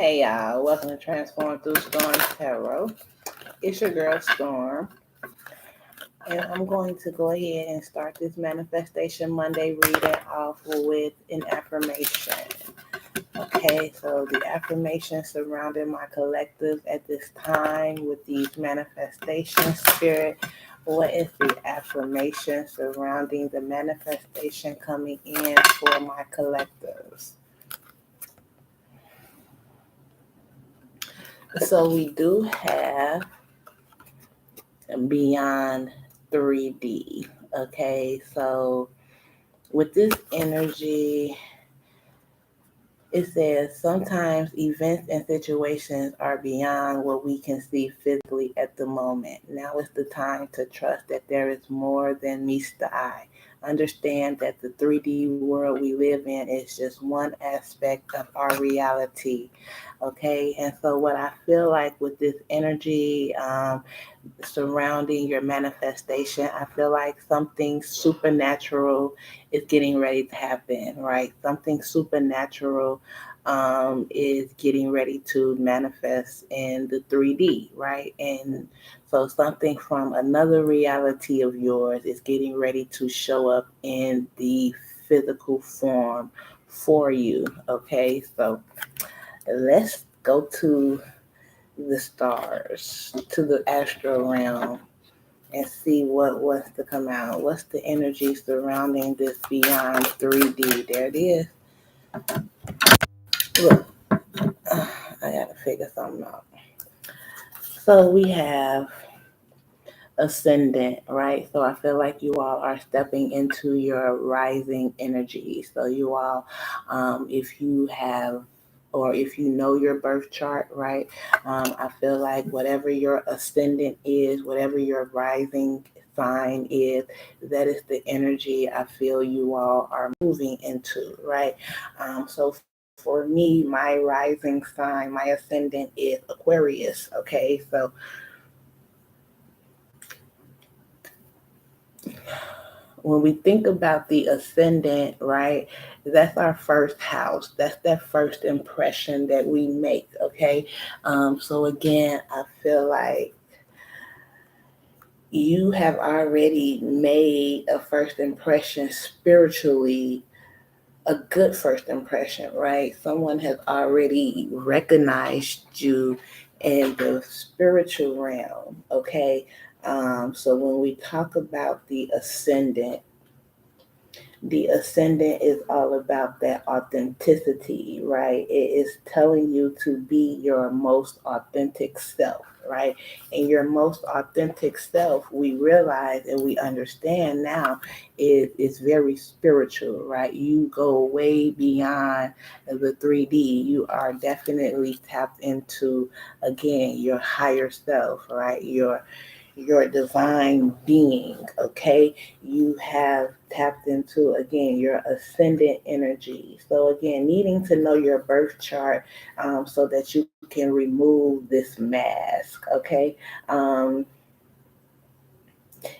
Hey y'all, welcome to Transform Through Storm Tarot. It's your girl Storm, and I'm going to go ahead and start this Manifestation Monday reading off with an affirmation. Okay, so the affirmation surrounding my collective at this time with these manifestation spirit. What is the affirmation surrounding the manifestation coming in for my collectives? So we do have beyond 3D. Okay, so with this energy, it says sometimes events and situations are beyond what we can see physically at the moment. Now is the time to trust that there is more than meets the eye. Understand that the 3D world we live in is just one aspect of our reality. Okay, and so what I feel like with this energy, surrounding your manifestation, I feel like something supernatural is getting ready to happen, right? Something supernatural is getting ready to manifest in the 3D, right? And so something from another reality of yours is getting ready to show up in the physical form for you, okay? So let's go to the stars, to the astral realm, and see what wants to come out. What's the energy surrounding this beyond 3D? There it is. Look, I gotta figure something out. So we have ascendant, right? So I feel like you all are stepping into your rising energy. So you all, if you have, or if you know your birth chart, right? I feel like whatever your ascendant is, whatever your rising sign is, that is the energy I feel you all are moving into, right? So for me, my rising sign, my ascendant is Aquarius, okay? So when we think about the ascendant, right, that's our first house. That's that first impression that we make, okay? So again, I feel like you have already made a first impression spiritually, a good first impression, right? Someone has already recognized you in the spiritual realm, okay? So when we talk about the ascendant is all about that authenticity, right? It is telling you to be your most authentic self, right? And your most authentic self, we realize and we understand now, is very spiritual, right? You go way beyond the 3D. You are definitely tapped into, again, your higher self, right? Your divine being, okay? You have tapped into, again, your ascendant energy. So again, needing to know your birth chart so that you can remove this mask, okay?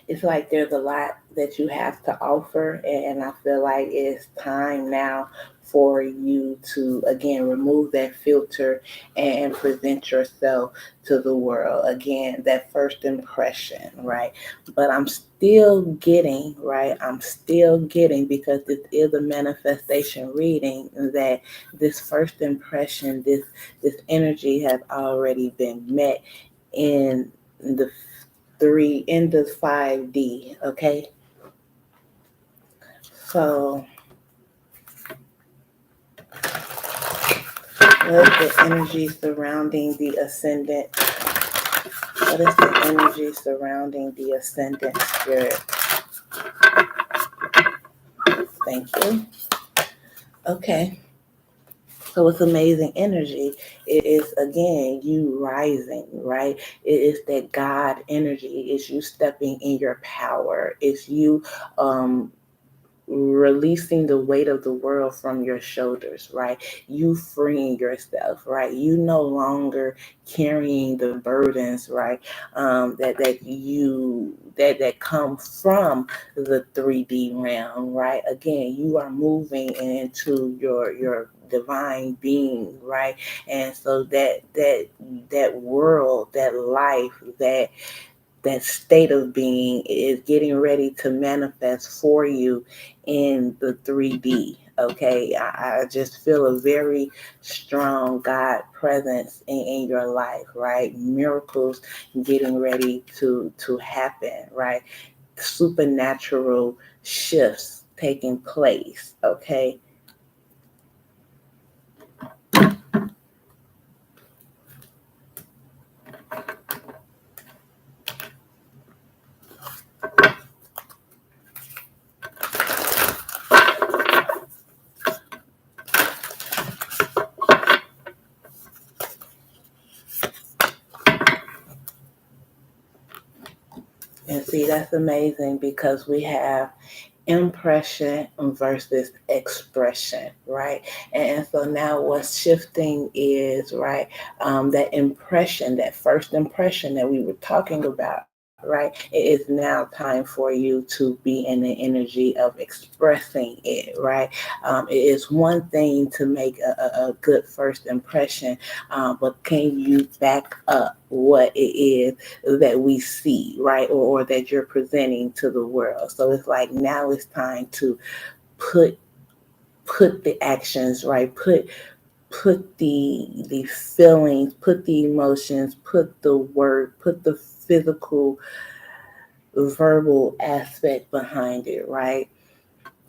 It's like there's a lot that you have to offer, and I feel like it's time now for you to, again, remove that filter and present yourself to the world. Again, that first impression, right? But I'm still getting, right? I'm still getting, because this is a manifestation reading, that this first impression, this energy has already been met in the 5D, okay? So what is the energy surrounding the ascendant? What is the energy surrounding the ascendant spirit? Thank you. Okay. So it's amazing energy. It is, again, you rising, right? It is that God energy. It's you stepping in your power. It's you releasing the weight of the world from your shoulders, right? You freeing yourself, right? You no longer carrying the burdens, right? That come from the 3D realm, right? Again, you are moving into your divine being, right? And so that world, that life, that state of being is getting ready to manifest for you in the 3D. Okay, I just feel a very strong God presence in your life, right? Miracles getting ready to happen, right? Supernatural shifts taking place, okay? And see, that's amazing because we have impression versus expression, right? And so now what's shifting is, right, that impression, that first impression that we were talking about, right? It is now time for you to be in the energy of expressing it, right? It is one thing to make a good first impression, but can you back up what it is that we see, right? Or that you're presenting to the world. So it's like now it's time to put put the actions, right? Put the feelings, put the emotions, put the word, put the physical verbal aspect behind it, right?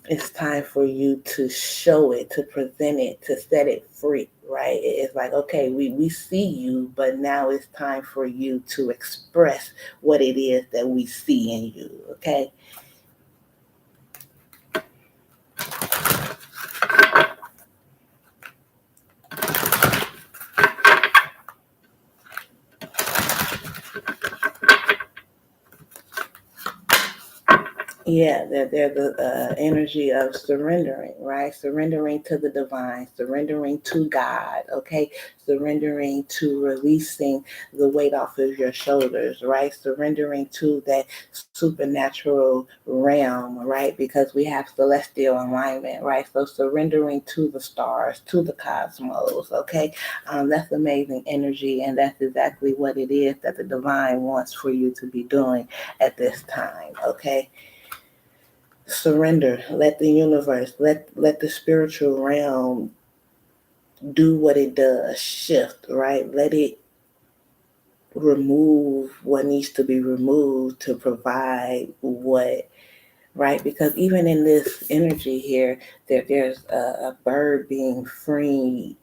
It's time for you to show it, to present it, to set it free, right? It's like, okay, we see you, but now it's time for you to express what it is that we see in you, okay? Yeah, they're the energy of surrendering, right? Surrendering to the divine, surrendering to God, okay? Surrendering to releasing the weight off of your shoulders, right? Surrendering to that supernatural realm, right? Because we have celestial alignment, right? So surrendering to the stars, to the cosmos, okay? That's amazing energy, and that's exactly what it is that the divine wants for you to be doing at this time, okay? Surrender. Let the universe, let the spiritual realm do what it does. Shift, right? Let it remove what needs to be removed to provide what, right? Because even in this energy here, there's a bird being freed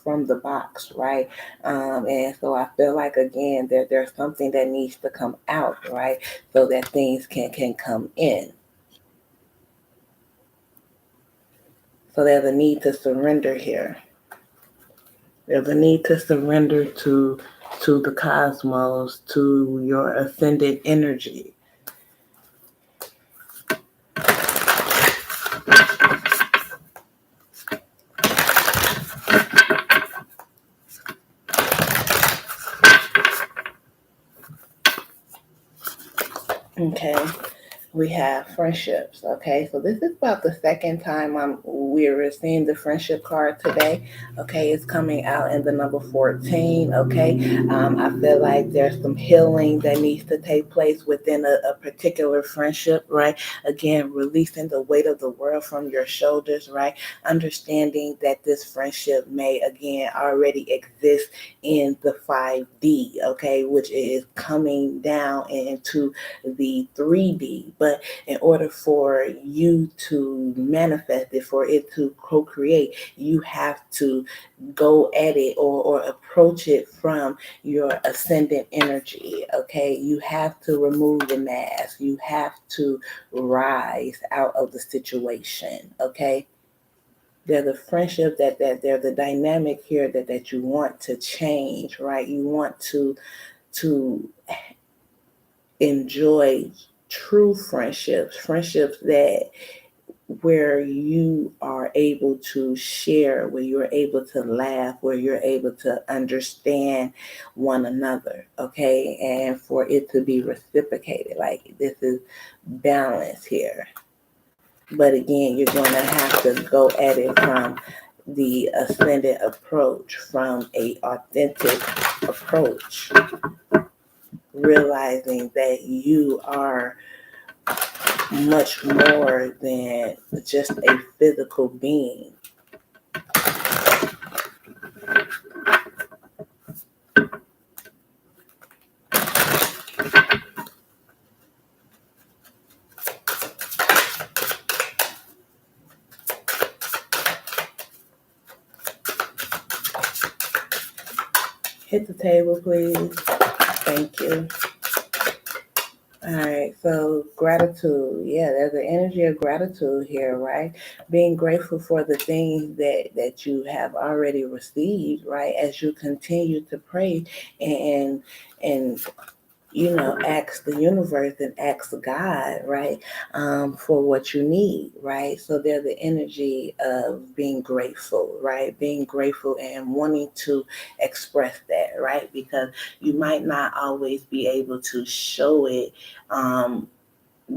from the box, right? And so I feel like again there's something that needs to come out, right? So that things can come in. So there's a need to surrender here. There's a need to surrender to the cosmos, to your ascendant energy. Okay. We have friendships. Okay, so this is about the second time we're seeing the friendship card today. Okay, it's coming out in the number 14. Okay, I feel like there's some healing that needs to take place within a particular friendship, right? Again, releasing the weight of the world from your shoulders, right? Understanding that this friendship may again already exist in the 5D, okay, which is coming down into the 3D. But in order for you to manifest it, for it to co-create, you have to go at it or approach it from your ascendant energy. Okay, you have to remove the mask. You have to rise out of the situation. Okay. There's a friendship that there's a dynamic here that you want to change, right? You want to enjoy true friendships, friendships that where you are able to share, where you're able to laugh, where you're able to understand one another, okay? And for it to be reciprocated, like this is balance here. But again, you're going to have to go at it from the ascendant approach, from a authentic approach, realizing that you are much more than just a physical being. Hit the table, please. Thank you. All right, so gratitude. Yeah, there's an energy of gratitude here, right? Being grateful for the things that you have already received, right? As you continue to pray and ask the universe and ask God, right, for what you need, right? So there's the energy of being grateful, right? Being grateful and wanting to express that, right? Because you might not always be able to show it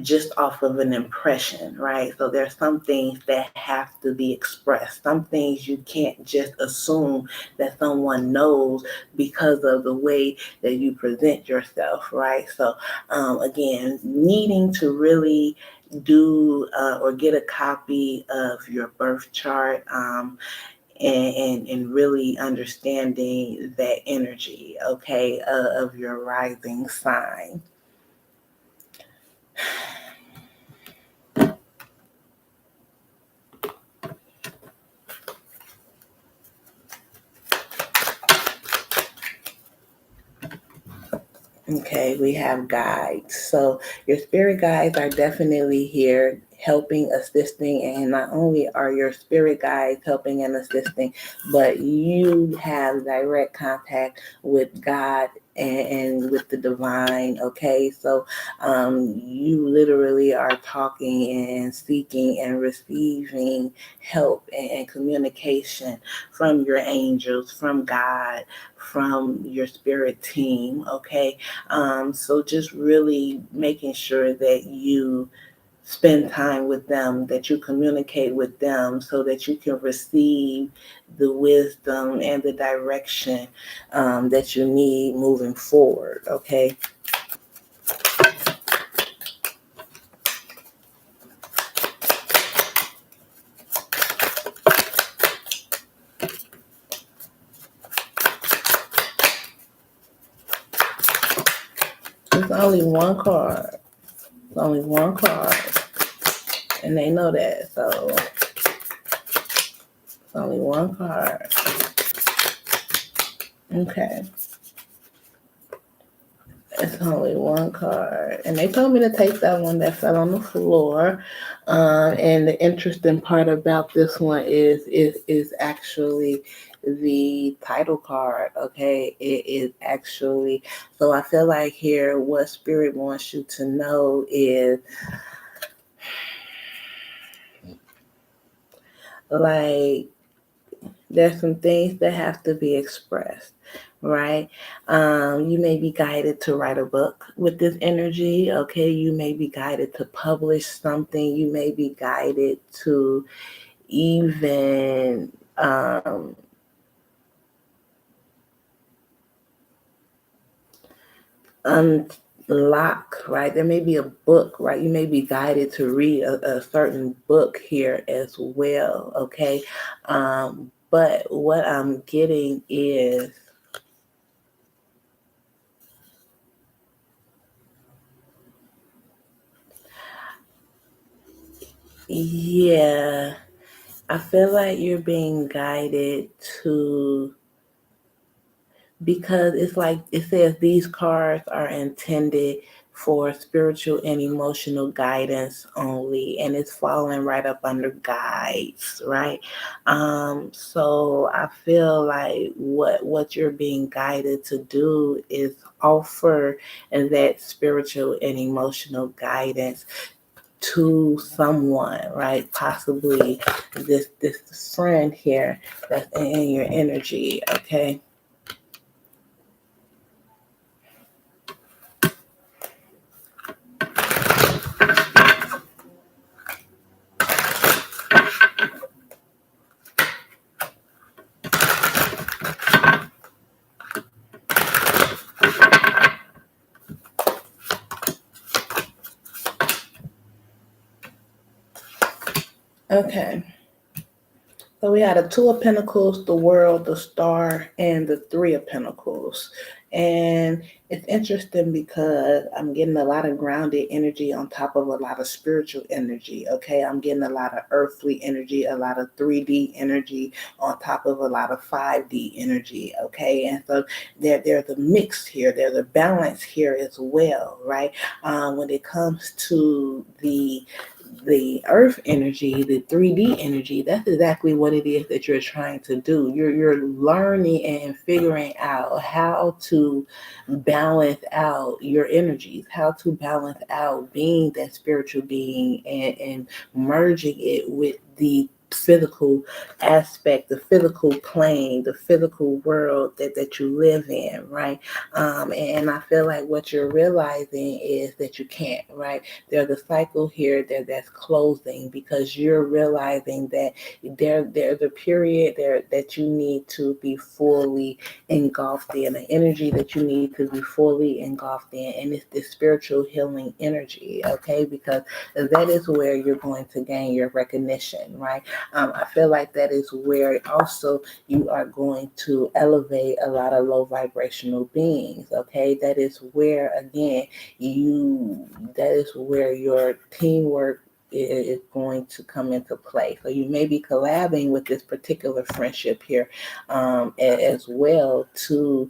just off of an impression, right? So there's some things that have to be expressed. Some things you can't just assume that someone knows because of the way that you present yourself, right? So again, needing to really do or get a copy of your birth chart, and really understanding that energy, okay, of your rising sign. Okay, we have guides. So your spirit guides are definitely here helping, assisting, and not only are your spirit guides helping and assisting, but you have direct contact with God and with the divine, okay? So you literally are talking and seeking and receiving help and communication from your angels, from God, from your spirit team, okay? So just really making sure that you spend time with them, that you communicate with them so that you can receive the wisdom and the direction that you need moving forward, okay? It's only one card. It's only one card. And they know that, so it's only one card. Okay. It's only one card. And they told me to take that one that fell on the floor. And the interesting part about this one is actually the title card. Okay. It is actually, so I feel like here what Spirit wants you to know is like there's some things that have to be expressed, right? You may be guided to write a book with this energy, okay? You may be guided to publish something. You may be guided to even unlock, right? There may be a book, right? You may be guided to read a certain book here as well, okay? But what I'm getting is, yeah, I feel like you're being guided to, because it's like it says these cards are intended for spiritual and emotional guidance only, and it's falling right up under guides, right? So I feel like what you're being guided to do is offer that spiritual and emotional guidance to someone, right? Possibly this friend here that's in your energy, okay? Okay. So we had a Two of Pentacles, the World, the Star, and the Three of Pentacles. And it's interesting because I'm getting a lot of grounded energy on top of a lot of spiritual energy. Okay. I'm getting a lot of earthly energy, a lot of 3D energy on top of a lot of 5D energy. Okay. And so there's a mix here. There's a balance here as well, right? When it comes to the earth energy, the 3D energy, that's exactly what it is that you're trying to do. You're learning and figuring out how to balance out your energies, how to balance out being that spiritual being and merging it with the physical aspect, the physical plane, the physical world that you live in, right? And I feel like what you're realizing is that you can't, right? There's a cycle here that's closing because you're realizing that there's a period there that you need to be fully engulfed in, an energy that you need to be fully engulfed in, and it's this spiritual healing energy, okay? Because that is where you're going to gain your recognition, right? I feel like that is where also you are going to elevate a lot of low vibrational beings, okay? That is where, again, that is where your teamwork is going to come into play. So you may be collabing with this particular friendship here as well to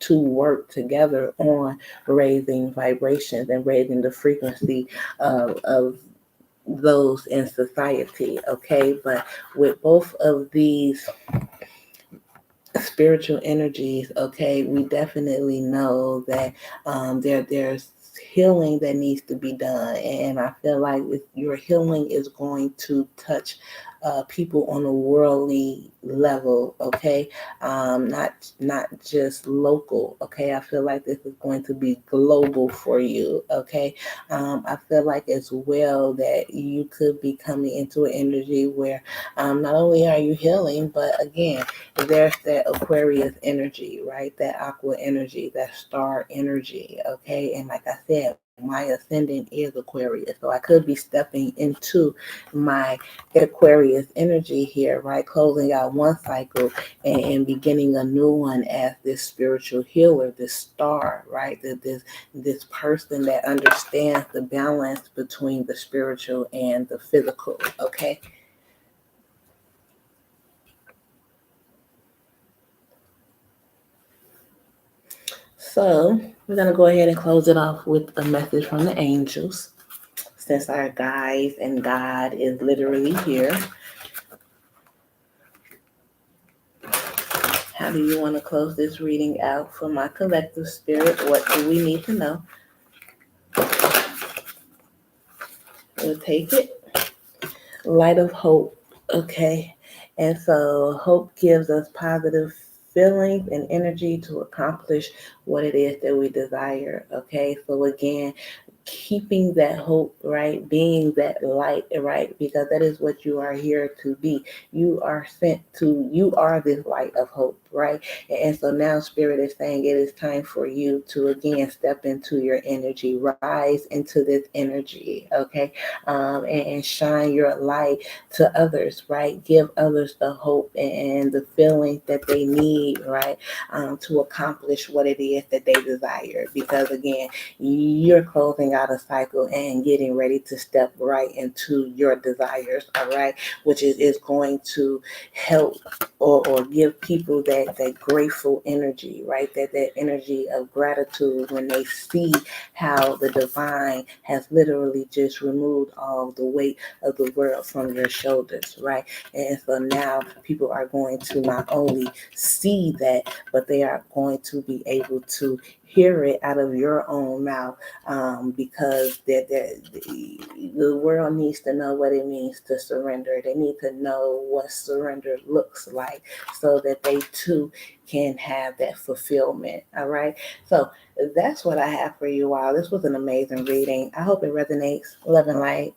work together on raising vibrations and raising the frequency of those in society, okay? But with both of these spiritual energies, okay, we definitely know that there's healing that needs to be done, and I feel like your healing is going to touch people on a worldly level, okay, not just local, okay. I feel like this is going to be global for you, okay. I feel like as well that you could be coming into an energy where not only are you healing, but again, there's that Aquarius energy, right? That aqua energy, that star energy, okay? And like I said, my ascendant is Aquarius. So I could be stepping into my Aquarius energy here, right? Closing out one cycle and beginning a new one as this spiritual healer, this star, right? This person that understands the balance between the spiritual and the physical, okay? So we're going to go ahead and close it off with a message from the angels. Since our guides and God is literally here, how do you want to close this reading out for my collective spirit? What do we need to know? We'll take it. Light of hope, okay? And so hope gives us positive feelings and energy to accomplish what it is that we desire, okay? So again, keeping that hope, right? Being that light, right? Because that is what you are here to be. You are you are this light of hope, right? And so now Spirit is saying it is time for you to again step into your energy, rise into this energy, okay? And shine your light to others, right? Give others the hope and the feeling that they need, right? To accomplish what it is that they desire. Because again, you're closing out a cycle and getting ready to step right into your desires, all right? Which is going to help or give people that grateful energy, right? That energy of gratitude when they see how the divine has literally just removed all the weight of the world from your shoulders, right? And so now people are going to not only see that, but they are going to be able to hear it out of your own mouth, because the world needs to know what it means to surrender. They need to know what surrender looks like so that they too can have that fulfillment. All right. So that's what I have for you all. This was an amazing reading. I hope it resonates. Love and light.